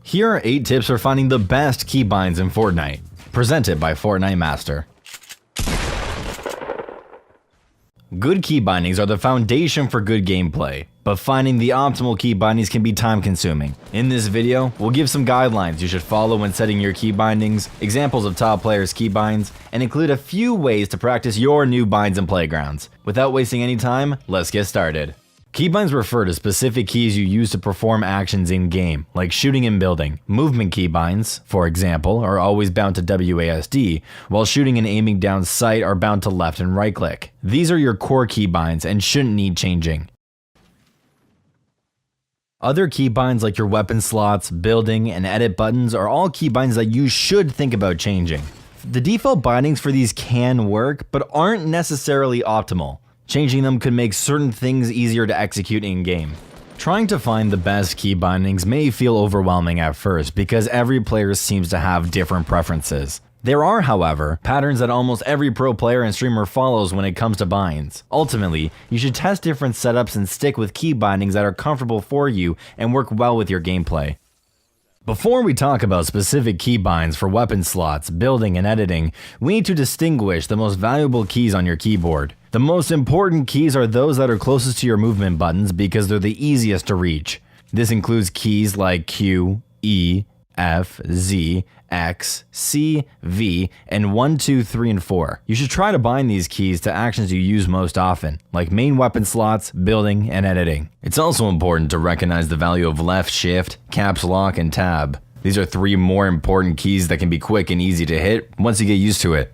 Here are 8 tips for finding the best keybinds in Fortnite, presented by Fortnite Master. Good key bindings are the foundation for good gameplay, but finding the optimal key bindings can be time consuming. In this video, we'll give some guidelines you should follow when setting your key bindings, examples of top players' key binds, and include a few ways to practice your new binds and playgrounds. Without wasting any time, let's get started. Keybinds refer to specific keys you use to perform actions in-game, like shooting and building. Movement keybinds, for example, are always bound to WASD, while shooting and aiming down sight are bound to left and right click. These are your core keybinds and shouldn't need changing. Other keybinds like your weapon slots, building, and edit buttons are all keybinds that you should think about changing. The default bindings for these can work, but aren't necessarily optimal. Changing them could make certain things easier to execute in-game. Trying to find the best key bindings may feel overwhelming at first because every player seems to have different preferences. There are, however, patterns that almost every pro player and streamer follows when it comes to binds. Ultimately, you should test different setups and stick with key bindings that are comfortable for you and work well with your gameplay. Before we talk about specific keybinds for weapon slots, building, and editing, we need to distinguish the most valuable keys on your keyboard. The most important keys are those that are closest to your movement buttons because they're the easiest to reach. This includes keys like Q, E, F, Z, X, C, V, and 1, 2, 3, and 4. You should try to bind these keys to actions you use most often, like main weapon slots, building, and editing. It's also important to recognize the value of left shift, caps lock, and tab. These are 3 more important keys that can be quick and easy to hit once you get used to it.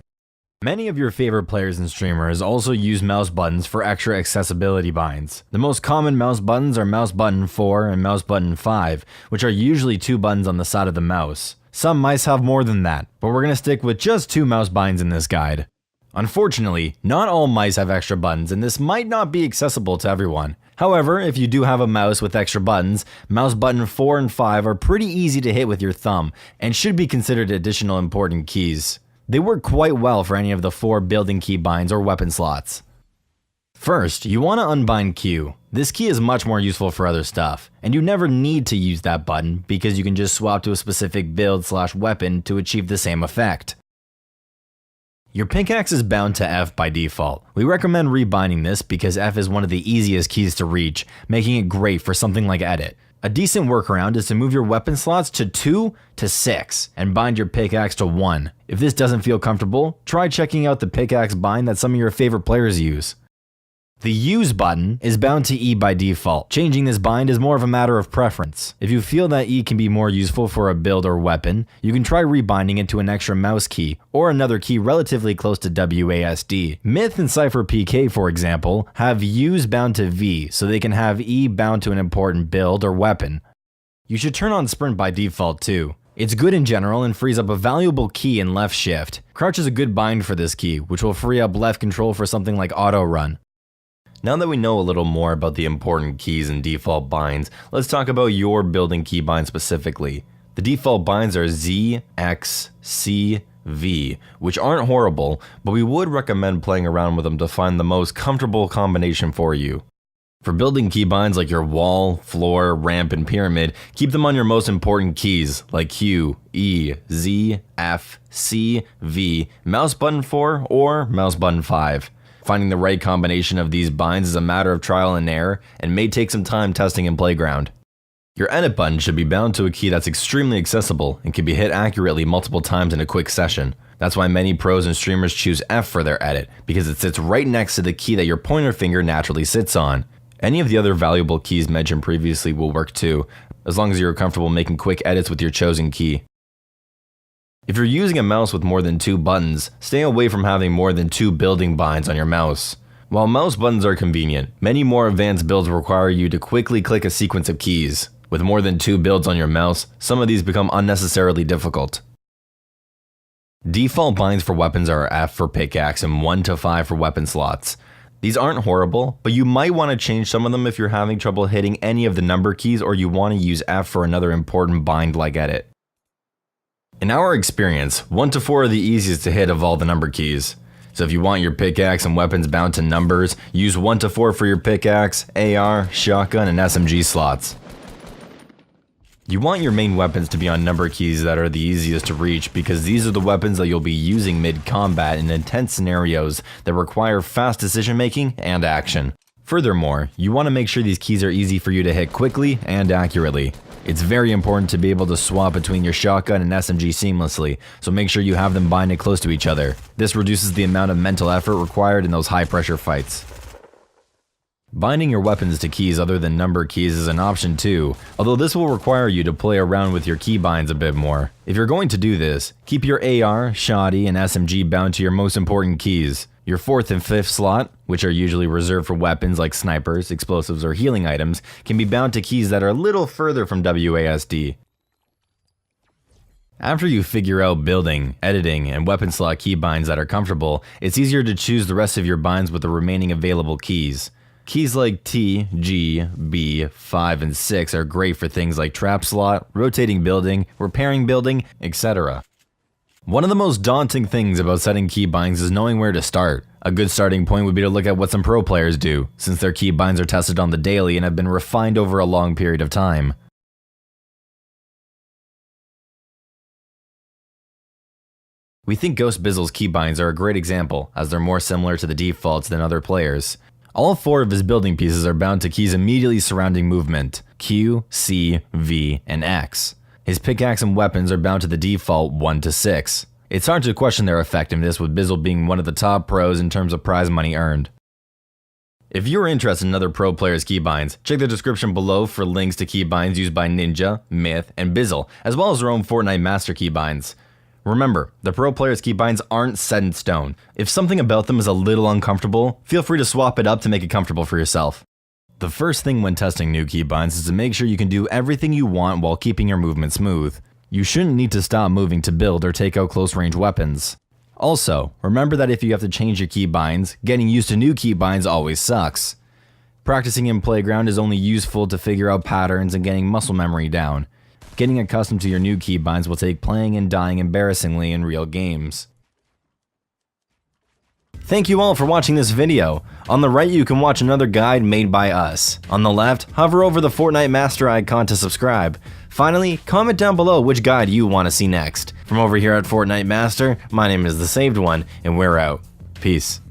Many of your favorite players and streamers also use mouse buttons for extra accessibility binds. The most common mouse buttons are mouse button 4 and mouse button 5, which are usually 2 buttons on the side of the mouse. Some mice have more than that, but we're going to stick with just 2 mouse binds in this guide. Unfortunately, not all mice have extra buttons, and this might not be accessible to everyone. However, if you do have a mouse with extra buttons, mouse button 4 and 5 are pretty easy to hit with your thumb and should be considered additional important keys. They work quite well for any of the 4 building key binds or weapon slots. First, you want to unbind Q. This key is much more useful for other stuff, and you never need to use that button because you can just swap to a specific build/weapon to achieve the same effect. Your pickaxe is bound to F by default. We recommend rebinding this because F is one of the easiest keys to reach, making it great for something like edit. A decent workaround is to move your weapon slots to 2 to 6 and bind your pickaxe to 1. If this doesn't feel comfortable, try checking out the pickaxe bind that some of your favorite players use. The use button is bound to E by default. Changing this bind is more of a matter of preference. If you feel that E can be more useful for a build or weapon, you can try rebinding it to an extra mouse key or another key relatively close to WASD. Myth and Cypher PK, for example, have use bound to V so they can have E bound to an important build or weapon. You should turn on sprint by default too. It's good in general and frees up a valuable key in left shift. Crouch is a good bind for this key, which will free up left control for something like auto run. Now that we know a little more about the important keys and default binds, let's talk about your building key bind specifically. The default binds are Z, X, C, V, which aren't horrible, but we would recommend playing around with them to find the most comfortable combination for you. For building key binds like your wall, floor, ramp, and pyramid, keep them on your most important keys like Q, E, Z, F, C, V, mouse button 4, or mouse button 5. Finding the right combination of these binds is a matter of trial and error and may take some time testing in Playground. Your edit button should be bound to a key that's extremely accessible and can be hit accurately multiple times in a quick session. That's why many pros and streamers choose F for their edit, because it sits right next to the key that your pointer finger naturally sits on. Any of the other valuable keys mentioned previously will work too, as long as you're comfortable making quick edits with your chosen key. If you're using a mouse with more than 2 buttons, stay away from having more than 2 building binds on your mouse. While mouse buttons are convenient, many more advanced builds require you to quickly click a sequence of keys. With more than 2 builds on your mouse, some of these become unnecessarily difficult. Default binds for weapons are F for pickaxe and 1 to 5 for weapon slots. These aren't horrible, but you might want to change some of them if you're having trouble hitting any of the number keys or you want to use F for another important bind like edit. In our experience, 1 to 4 are the easiest to hit of all the number keys. So if you want your pickaxe and weapons bound to numbers, use 1 to 4 for your pickaxe, AR, shotgun, and SMG slots. You want your main weapons to be on number keys that are the easiest to reach because these are the weapons that you'll be using mid-combat in intense scenarios that require fast decision making and action. Furthermore, you want to make sure these keys are easy for you to hit quickly and accurately. It's very important to be able to swap between your shotgun and SMG seamlessly, so make sure you have them binded close to each other. This reduces the amount of mental effort required in those high-pressure fights. Binding your weapons to keys other than number keys is an option too, although this will require you to play around with your keybinds a bit more. If you're going to do this, keep your AR, Shoddy, and SMG bound to your most important keys. Your 4th and 5th slot, which are usually reserved for weapons like snipers, explosives, or healing items, can be bound to keys that are a little further from WASD. After you figure out building, editing, and weapon slot keybinds that are comfortable, it's easier to choose the rest of your binds with the remaining available keys. Keys like T, G, B, 5, and 6 are great for things like trap slot, rotating building, repairing building, etc. One of the most daunting things about setting keybinds is knowing where to start. A good starting point would be to look at what some pro players do, since their keybinds are tested on the daily and have been refined over a long period of time. We think Ghost Bizzle's keybinds are a great example, as they're more similar to the defaults than other players. All 4 of his building pieces are bound to keys immediately surrounding movement, Q, C, V, and X. His pickaxe and weapons are bound to the default 1 to 6. It's hard to question their effectiveness, with Bizzle being one of the top pros in terms of prize money earned. If you're interested in other pro players' keybinds, check the description below for links to keybinds used by Ninja, Myth, and Bizzle, as well as their own Fortnite master keybinds. Remember, the pro players' keybinds aren't set in stone. If something about them is a little uncomfortable, feel free to swap it up to make it comfortable for yourself. The first thing when testing new keybinds is to make sure you can do everything you want while keeping your movement smooth. You shouldn't need to stop moving to build or take out close range weapons. Also, remember that if you have to change your keybinds, getting used to new keybinds always sucks. Practicing in Playground is only useful to figure out patterns and getting muscle memory down. Getting accustomed to your new keybinds will take playing and dying embarrassingly in real games. Thank you all for watching this video. On the right you can watch another guide made by us. On the left, hover over the Fortnite Master icon to subscribe. Finally, comment down below which guide you want to see next. From over here at Fortnite Master, my name is The Saved One, and we're out. Peace.